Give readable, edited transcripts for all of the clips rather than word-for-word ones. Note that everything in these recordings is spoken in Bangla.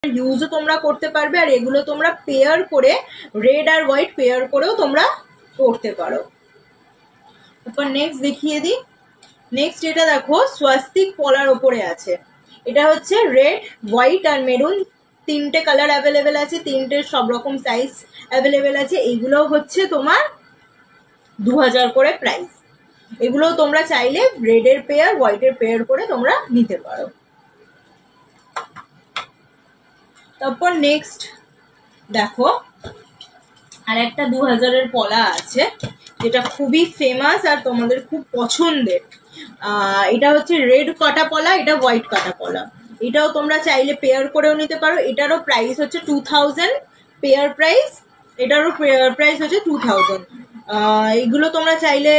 ইউজও তোমরা করতে পারবে, আর এগুলো তোমরা পেয়ার করে রেড আর হোয়াইট পেয়ার করেও তোমরা করতে পারো। তারপর নেক্সট দেখিয়ে দিই। নেক্সট এটা দেখো স্বাস্তিক পলার ওপরে আছে। এটা হচ্ছে রেড, হোয়াইট আর মেরুন, তিনটে কালার অ্যাভেলেবেল আছে, তিনটে সব রকম সাইজ অ্যাভেলেবেল আছে। এইগুলো হচ্ছে তোমার 2000 করে প্রাইস। এগুলো তোমরা চাইলে রেডের পেয়ার হোয়াইটের পেয়ার করে তোমরা নিতে পারো। তারপর নেক্সট দেখো আর একটা 2000-এর পলা আছে, যেটা খুবই ফেমাস আর তোমাদের খুব পছন্দের। এটা হচ্ছে রেড কাটা পলা, এটা হোয়াইট কাটা পলা। এটাও তোমরা চাইলে পেয়ার করেও নিতে পারো। এটারও প্রাইস হচ্ছে 2000 পেয়ার প্রাইস, এটারও পেয়ার প্রাইস হচ্ছে 2000। এগুলো তোমরা চাইলে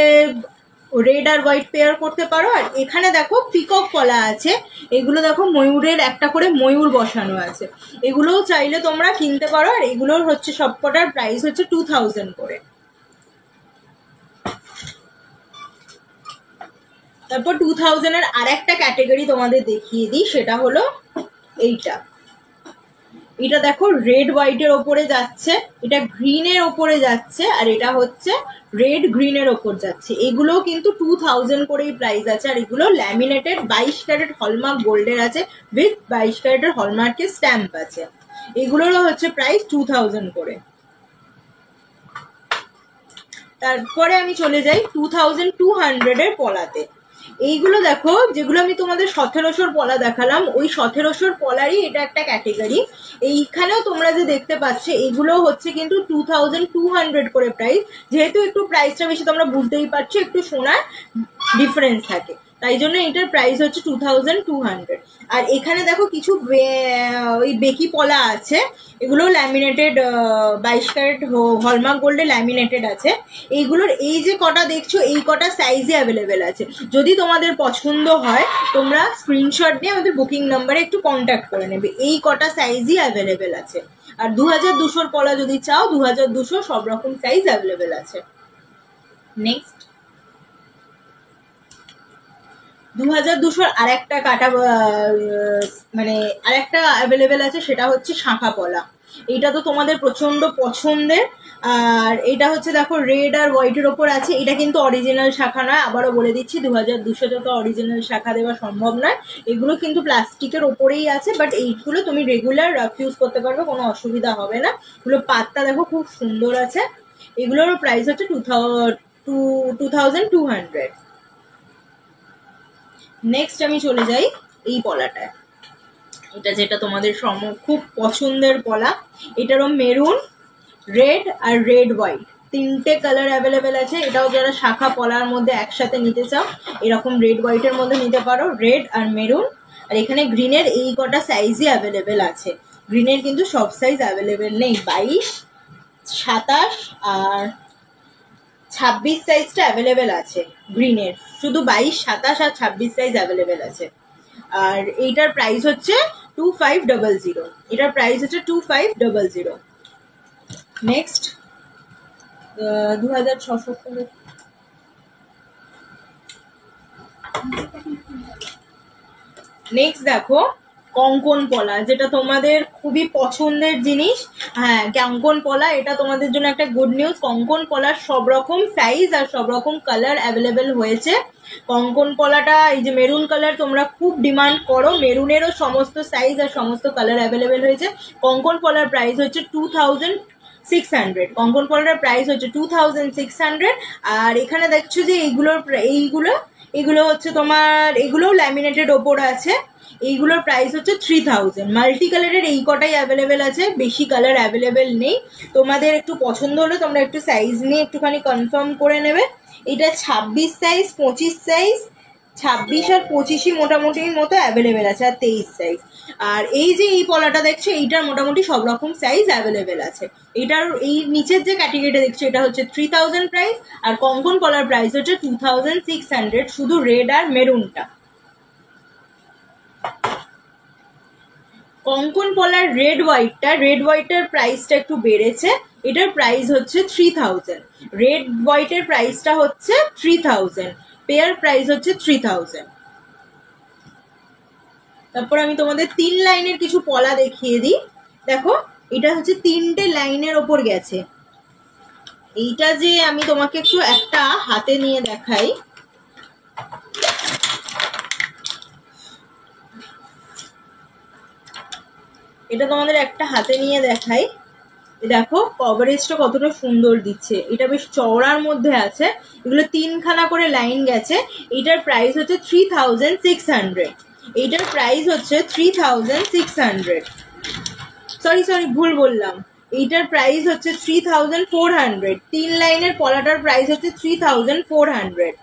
রেড আর হোয়াইট পেয়ার করতে পারো। আর এখানে দেখো পিকক পলা আছে, এগুলো দেখো ময়ূরের একটা করে ময়ূর বসানো আছে, এগুলোও চাইলে তোমরা কিনতে পারো। আর এগুলোর হচ্ছে সবকটার প্রাইস হচ্ছে 2000 করে। তারপর 2000-এর আর একটা ক্যাটাগরি তোমাদের দেখিয়ে দিই, সেটা হলো এইটা। এটা দেখো রেড হোয়াইটের ওপরে যাচ্ছে, এটা গ্রিনের ওপরে যাচ্ছে, আর এটা হচ্ছে রেড গ্রিনের ওপর যাচ্ছে। এগুলো কিন্তু 2000 করেই প্রাইস আছে। আর এগুলো ল্যামিনেটেড 22 ক্যারেট হলমার্ক গোল্ডের আছে, উইথ 22 ক্যারেটের হলমার্কের স্ট্যাম্প আছে। এগুলোরও হচ্ছে প্রাইস 2000 করে। তারপরে আমি চলে যাই 2200-এর পলাতে। এইগুলো দেখো, যেগুলো আমি তোমাদের 1700-র পলা দেখালাম, ওই 1700-র পলারই এটা একটা ক্যাটেগরি। এইখানেও তোমরা যে দেখতে পাচ্ছ, এগুলো হচ্ছে কিন্তু 2200 করে প্রাইস। যেহেতু একটু প্রাইসটা বেশি, তোমরা বুঝতেই পারছো একটু সোনার ডিফারেন্স থাকে, তাই জন্য এটার প্রাইস হচ্ছে 2200। আর এখানে দেখো কিছু ওই বেকি পলা আছে, এগুলো ল্যামিনেটেড 22 ক্যারেট হলমার্ক গোল্ডে ল্যামিনেটেড আছে। এইগুলোর এই যে কটা দেখছো, এই কটা সাইজে অ্যাভেলেবেল আছে। যদি তোমাদের পছন্দ হয়, তোমরা স্ক্রিনশট নিয়ে আমাদের বুকিং নাম্বারে একটু কন্ট্যাক্ট করে নেবে। এই কটা সাইজই অ্যাভেলেবেল আছে। আর 2200-র পলা যদি চাও, 2200 সব রকম সাইজ অ্যাভেলেবেল আছে। নেক্সট 2200-র আরেকটা কাটা মানে আরেকটা অ্যাভেলেবেল আছে, সেটা হচ্ছে শাঁখা পলা। এটা তো তোমাদের প্রচন্ড পছন্দের। আর এটা হচ্ছে দেখো রেড আর হোয়াইটের ওপর আছে। এটা কিন্তু অরিজিনাল শাখা নয়, আবারও বলে দিচ্ছি, 2200-তে তো অরিজিনাল শাখা দেওয়া সম্ভব নয়। এগুলো কিন্তু প্লাস্টিকের ওপরেই আছে, বাট এইগুলো তুমি রেগুলার ইউজ করতে পারবে, কোনো অসুবিধা হবে না। এগুলো পাতটা দেখো খুব সুন্দর আছে। এগুলোর প্রাইস হচ্ছে 2200। নেক্সট আমি চলে যাই এই পলাটায়। এটা যেটা তোমাদের খুব পছন্দের পলা, এটারও মেরুন, রেড আর রেড হোয়াইট তিনটে কালার অ্যাভেলেবেল আছে। এটাও যারা শাখা পলার মধ্যে একসাথে নিতে চাও, এরকম রেড হোয়াইটের মধ্যে নিতে পারো, রেড আর মেরুন। আর এখানে গ্রিনের এই কটা সাইজই অ্যাভেলেবেল আছে। গ্রিনের কিন্তু সব সাইজ অ্যাভেলেবেল নেই, 22, 27 আর 26 সাইজটা অ্যাভেলেবেল আছে গ্রিনের। শুধু 22, 27 আর 26 সাইজ অ্যাভেলেবেল আছে। আর এইটার প্রাইস হচ্ছে 2500। এটার প্রাইস হচ্ছে 2500। নেক্সট 2600। নেক্সট দেখো কঙ্কন পলা, যেটা তোমাদের খুবই পছন্দের জিনিস। হ্যাঁ, কঙ্কন পলা, এটা তোমাদের জন্য একটা গুড নিউজ। কঙ্কন পলার সব রকম সাইজ আর সব রকম কালার অ্যাভেলেবেল হয়েছে। কঙ্কন পলাটা এই যে মেরুন কালার তোমরা খুব ডিমান্ড করো, মেরুনেরও সমস্ত সাইজ আর সমস্ত কালার অ্যাভেলেবেল হয়েছে। কঙ্কন পলার প্রাইস হচ্ছে 2600। কঙ্কন পলার প্রাইস হচ্ছে 2600। আর এখানে দেখছো যে এইগুলো হচ্ছে তোমার, এগুলো ল্যামিনেটেড ওপর আছে। এইগুলোর প্রাইস হচ্ছে 3000। মাল্টি কালারের এই কটাই অ্যাভেলেবেল আছে, বেশি কালার অ্যাভেলেবেল নেই। তোমাদের একটু পছন্দ হলে তোমরা একটু সাইজ নিয়ে একটুখানি কনফার্ম করে নেবে। এটা 26 সাইজ, 25 সাইজ, 26 আর 25ই মোটামুটির মতো অ্যাভেলেবেল আছে, আর 23 সাইজ। আর এই যে এই পলাটা দেখছো, এইটার মোটামুটি সব রকম সাইজ অ্যাভেলেবেল আছে। এটার এই নিচের যে ক্যাটাগরিটা দেখছো, এটা হচ্ছে 3000 প্রাইস। আর কঙ্কন পলার প্রাইস হচ্ছে 2600, শুধু রেড আর মেরুনটা। কঙ্কন পলার রেড হোয়াইটের প্রাইসটা একটু বেড়েছে। এটার প্রাইস হচ্ছে 3000। রেড হোয়াইটের প্রাইসটা হচ্ছে 3000, পেয়ার প্রাইস হচ্ছে 3000। তারপর আমি তোমাদের 3 লাইনের কিছু পলা দেখিয়ে দিই। দেখো এটা হচ্ছে 3টে লাইনের ওপর গেছে। এইটা যে আমি তোমাকে একটু একটা হাতে নিয়ে দেখাই, এটা তোমাদের একটা হাতে নিয়ে দেখাই। দেখো কভারেজটা কতটা সুন্দর দিচ্ছে, এটা বেশ চওড়ার মধ্যে আছে, এগুলো 3খানা করে লাইন গেছে। এটার প্রাইস হচ্ছে 3600। এইটার প্রাইস হচ্ছে 3600, সরি ভুল বললাম, এইটার প্রাইস হচ্ছে 3400। 3 লাইনের পলাটার প্রাইস হচ্ছে 3400।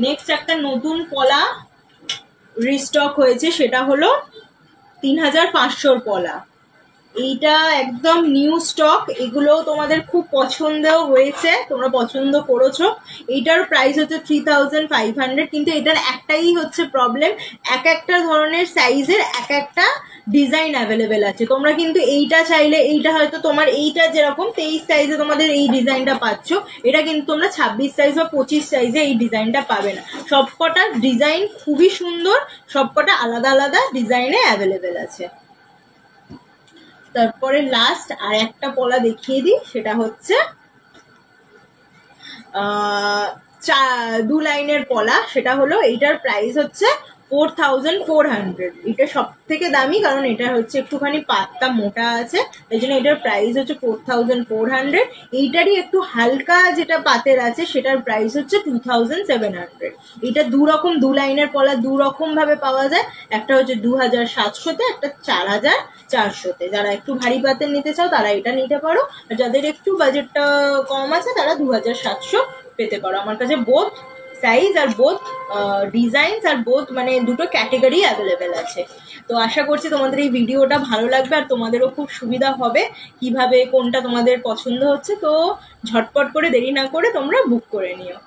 নেক্সট একটা নতুন পলা রিস্টক হয়েছে, সেটা হলো 3500 পলা। এইটা একদম নিউ স্টক, এগুলো তোমাদের খুব পছন্দও হয়েছে, তোমরা পছন্দ করেছো। এইটার প্রাইস হচ্ছে 3500, কিন্তু এটার একটাই হচ্ছে প্রবলেম, এক একটা ধরনের সাইজের এক একটা ডিজাইন অ্যাভেলেবেল আছে। তোমরা কিন্তু এইটা চাইলে, এইটা হয়তো তোমার এইটা যেরকম 23 সাইজে তোমাদের এই ডিজাইনটা পাচ্ছ, এটা কিন্তু তোমরা 26 সাইজ বা 25 সাইজে এই ডিজাইনটা পাবে না। সবকটা ডিজাইন খুবই সুন্দর, সবকটা আলাদা আলাদা ডিজাইনে অ্যাভেলেবেল আছে। তারপরে লাস্ট আর একটা পলা দেখিয়ে দিই, সেটা হচ্ছে 2 লাইনের পলা, সেটা হলো এইটার প্রাইস হচ্ছে 4400। এটা সব থেকে দামি, কারণ এটা হচ্ছে একটুখানি পাতটা মোটা আছে, এই জন্য এটার প্রাইস হচ্ছে 4400। এইটারই একটু হালকা যেটা পাতের আছে সেটার প্রাইস হচ্ছে 2700। এটা দু লাইনের পলা 2 রকম ভাবে পাওয়া যায়, একটা হচ্ছে 2700-তে, একটা 4400-তে। যারা একটু ভারী পাতের নিতে চাও তারা এটা নিতে পারো, আর যাদের একটু বাজেটটা কম আছে তারা 2700 পেতে পারো। আমার কাছে বোথ সাইজ আর বোথ ডিজাইনস আর বোথ মানে দুটো ক্যাটেগরি অ্যাভেলেবেল আছে। তো আশা করছি তোমাদের এই ভিডিওটা ভালো লাগবে আর তোমাদেরও খুব সুবিধা হবে কিভাবে কোনটা তোমাদের পছন্দ হচ্ছে। তো ঝটপট করে দেরি না করে তোমরা বুক করে নিও।